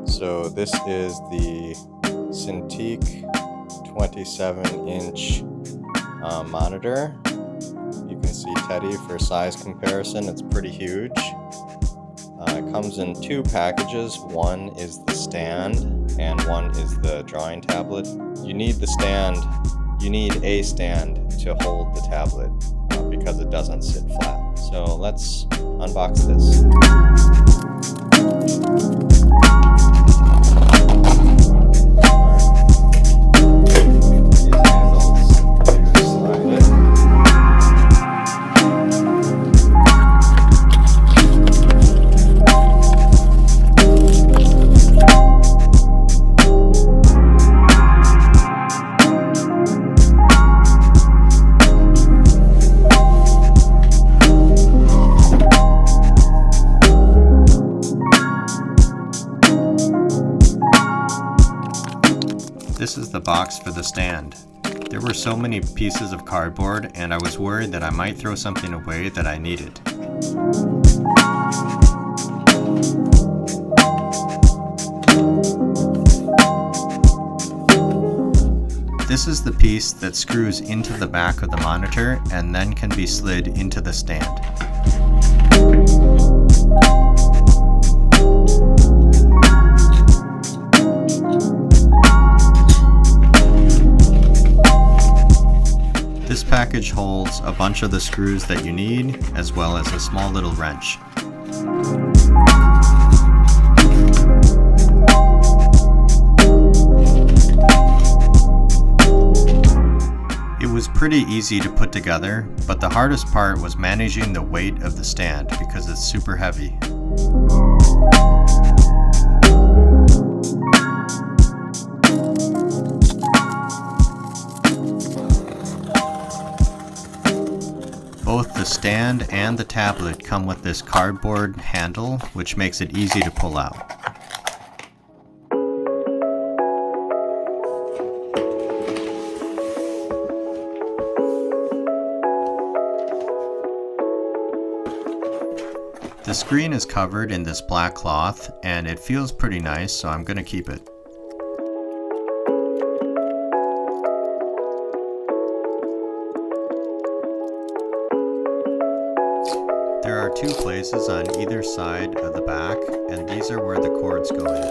So this is the Cintiq 27-inch monitor. You can see Teddy for size comparison, it's pretty huge. It comes in two packages. One is the stand and one is the drawing tablet. You need a stand to hold the tablet because it doesn't sit flat. So let's unbox this. This is the box for the stand. There were so many pieces of cardboard and I was worried that I might throw something away that I needed. This is the piece that screws into the back of the monitor and then can be slid into the stand. This package holds a bunch of the screws that you need, as well as a small little wrench. It was pretty easy to put together, but the hardest part was managing the weight of the stand because it's super heavy. Both the stand and the tablet come with this cardboard handle, which makes it easy to pull out. The screen is covered in this black cloth and it feels pretty nice, so I'm going to keep it. There are two places on either side of the back, and these are where the cords go in.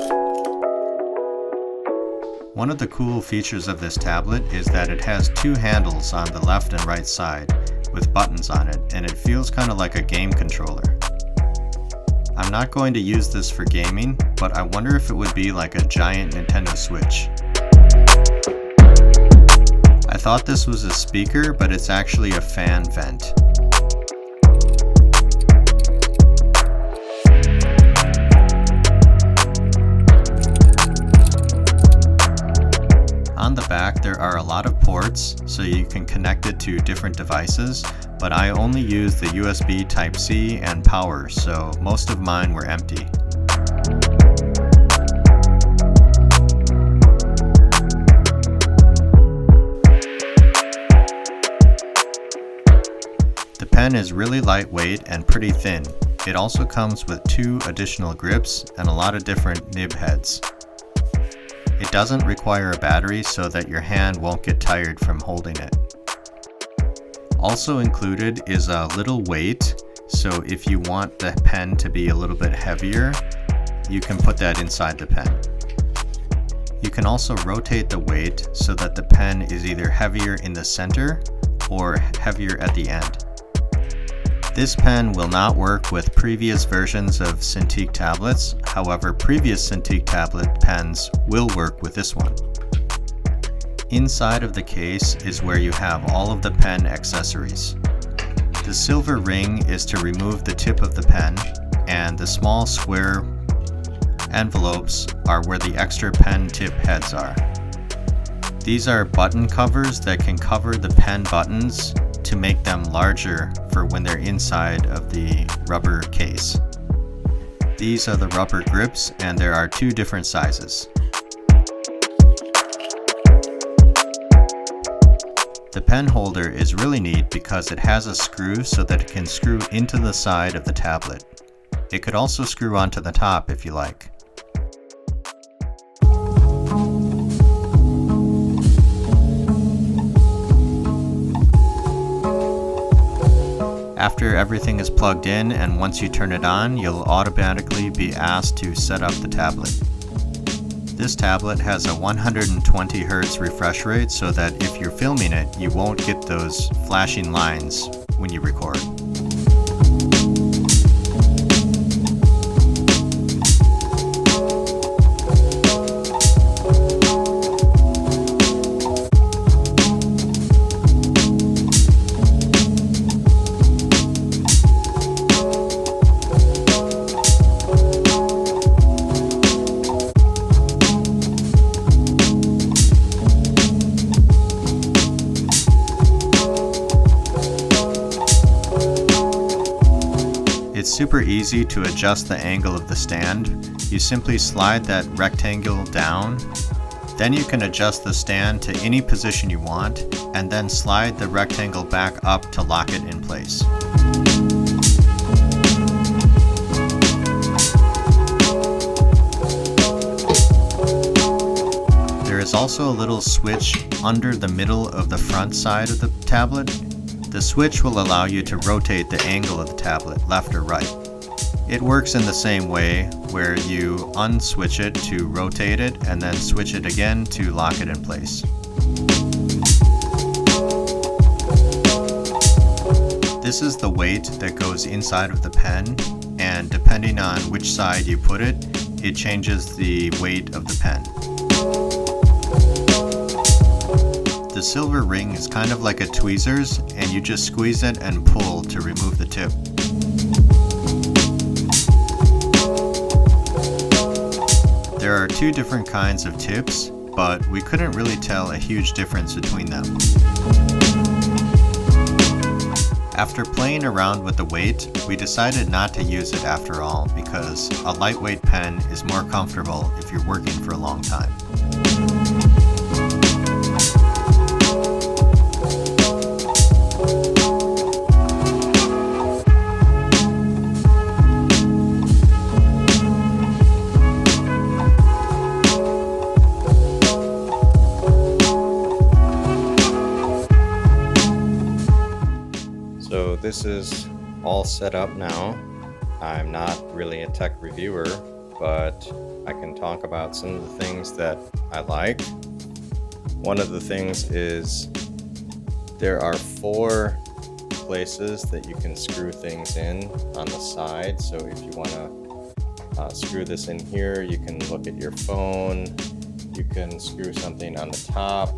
One of the cool features of this tablet is that it has two handles on the left and right side with buttons on it, and it feels kind of like a game controller. I'm not going to use this for gaming, but I wonder if it would be like a giant Nintendo Switch. I thought this was a speaker, but it's actually a fan vent. On the back there are a lot of ports, so you can connect it to different devices, but I only used the USB Type-C and power, so most of mine were empty. The pen is really lightweight and pretty thin. It also comes with two additional grips and a lot of different nib heads. It doesn't require a battery so that your hand won't get tired from holding it. Also included is a little weight, so if you want the pen to be a little bit heavier, you can put that inside the pen. You can also rotate the weight so that the pen is either heavier in the center or heavier at the end. This pen will not work with previous versions of Cintiq tablets, however previous Cintiq tablet pens will work with this one. Inside of the case is where you have all of the pen accessories. The silver ring is to remove the tip of the pen, and the small square envelopes are where the extra pen tip heads are. These are button covers that can cover the pen buttons to make them larger for when they're inside of the rubber case. These are the rubber grips, and there are two different sizes. The pen holder is really neat because it has a screw so that it can screw into the side of the tablet. It could also screw onto the top if you like. After everything is plugged in and once you turn it on, you'll automatically be asked to set up the tablet. This tablet has a 120 Hz refresh rate so that if you're filming it, you won't get those flashing lines when you record. It's super easy to adjust the angle of the stand. You simply slide that rectangle down, then you can adjust the stand to any position you want, and then slide the rectangle back up to lock it in place. There is also a little switch under the middle of the front side of the tablet. The switch will allow you to rotate the angle of the tablet left or right. It works in the same way where you unswitch it to rotate it and then switch it again to lock it in place. This is the weight that goes inside of the pen, and depending on which side you put it, it changes the weight of the pen. The silver ring is kind of like a tweezers, and you just squeeze it and pull to remove the tip. There are two different kinds of tips, but we couldn't really tell a huge difference between them. After playing around with the weight, we decided not to use it after all because a lightweight pen is more comfortable if you're working for a long time. So this is all set up now. I'm not really a tech reviewer, but I can talk about some of the things that I like. One of the things is there are 4 places that you can screw things in on the side. So if you want to screw this in here, you can look at your phone. You can screw something on the top,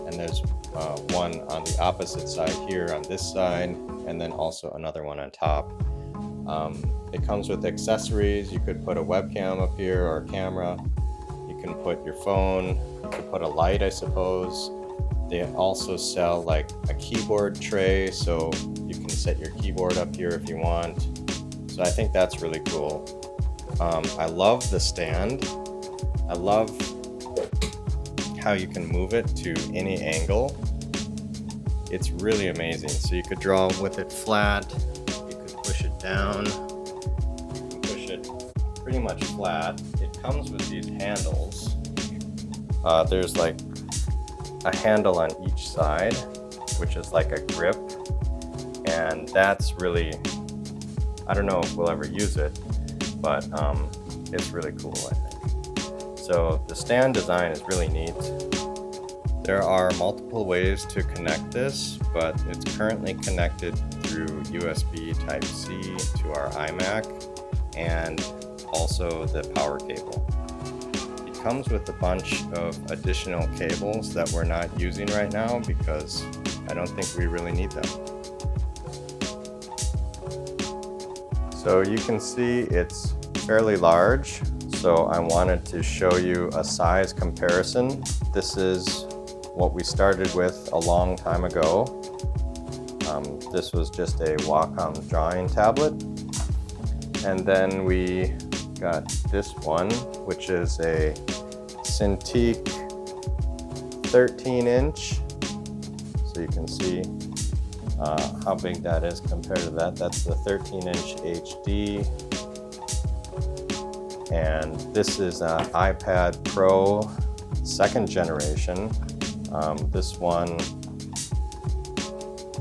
and there's one on the opposite side here on this side, and then also another one on top. It comes with accessories. You could put a webcam up here or a camera. You can put your phone. You could put a light, I suppose. They also sell like a keyboard tray, so you can set your keyboard up here if you want. So I think that's really cool. I love the stand. I love how you can move it to any angle. It's really amazing. So you could draw with it flat, you could push it down, you can push it pretty much flat. It comes with these handles. There's like a handle on each side, which is like a grip, and that's really, I don't know if we'll ever use it, but it's really cool, I think. So the stand design is really neat. There are multiple ways to connect this, but it's currently connected through USB Type-C to our iMac and also the power cable. It comes with a bunch of additional cables that we're not using right now because I don't think we really need them. So you can see it's fairly large, so I wanted to show you a size comparison. This is what we started with a long time ago. This was just a Wacom drawing tablet. And then we got this one, which is a Cintiq 13-inch. so you can see how big that is compared to that. That's the 13-inch HD. And this is an iPad Pro 2nd generation. This one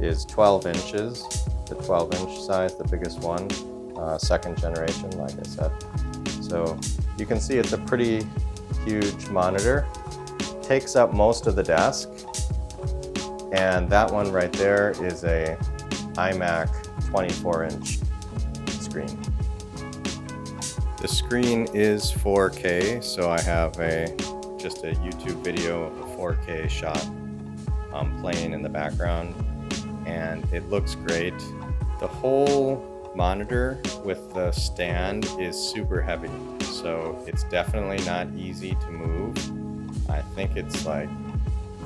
is 12 inches, the 12-inch size, the biggest one, 2nd generation, like I said. So you can see it's a pretty huge monitor. Takes up most of the desk. And that one right there is a iMac 24-inch screen. The screen is 4K, so I have just a YouTube video of a 4K shot playing in the background, and it looks great. The whole monitor with the stand is super heavy, so it's definitely not easy to move. I think it's like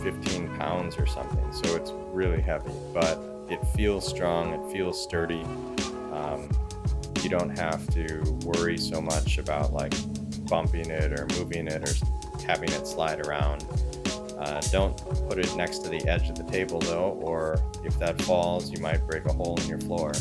15 pounds or something, so it's really heavy, but it feels strong, it feels sturdy. You don't have to worry so much about like bumping it or moving it or having it slide around. Don't put it next to the edge of the table though, or if that falls, you might break a hole in your floor.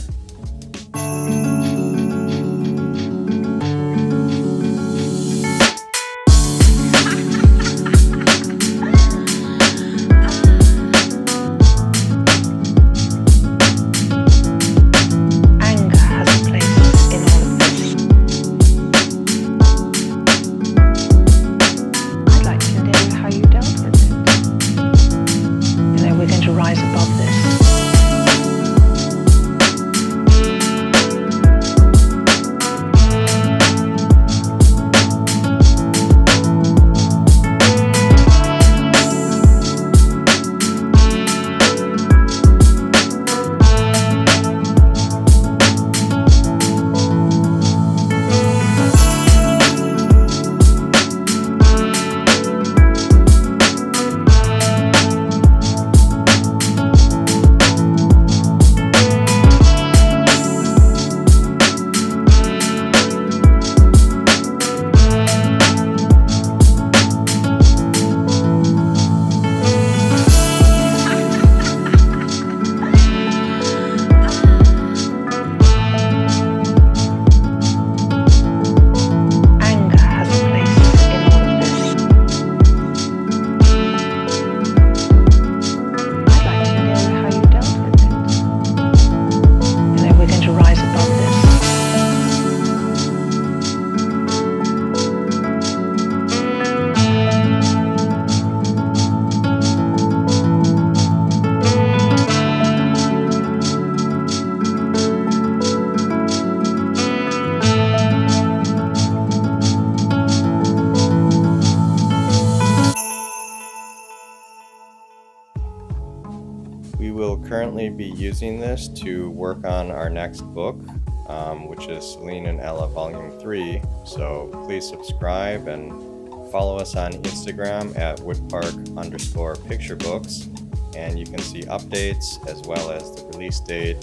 We will currently be using this to work on our next book, which is Celine and Ella Volume 3. So please subscribe and follow us on Instagram at woodpark_picturebooks, and you can see updates as well as the release date.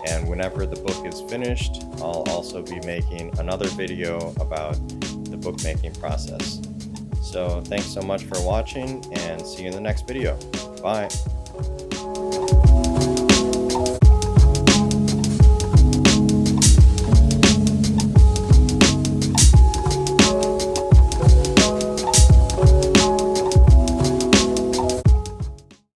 And whenever the book is finished, I'll also be making another video about the bookmaking process. So thanks so much for watching, and see you in the next video. Bye.